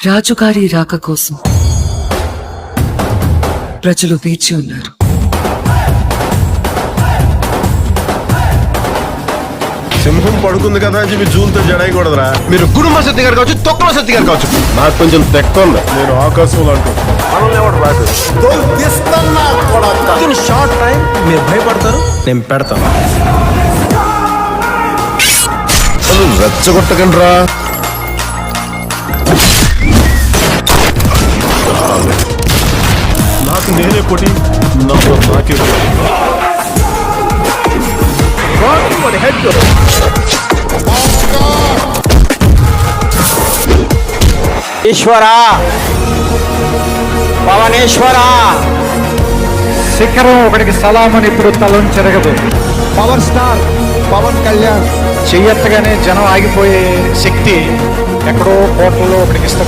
రాజుగారి రాక కోసం ప్రజలు వేచి ఉన్నారు. సింహం పడుకుంది కదా అని చెప్పి జూన్తో జడాయకూడదురా. మీరు కుటుంబ సత్తి గారు కావచ్చు, తొక్కల సత్తి గారు కావచ్చు. నాకు కొంచెం తెక్క ఉంది. నేను ఆకాశంలో అంటూ మనల్ని ఎవడు రాదు. షార్ట్ టైం మీరు భయపడతారు, నేను పెడతాను. అసలు రెచ్చగొట్టకండి రా. నాకు నేనే పొడి, నాతో నాకే ఈశ్వరా, పవనేశ్వరా, శిఖరం ఒకటికి సలామని ఇప్పుడు తలంచెరగదు. పవర్ స్టార్ పవన్ కళ్యాణ్ చెయ్యెత్తగానే జనం ఆగిపోయే శక్తి ఎక్కడో కోట్లలో ఒకటికి ఇష్టం.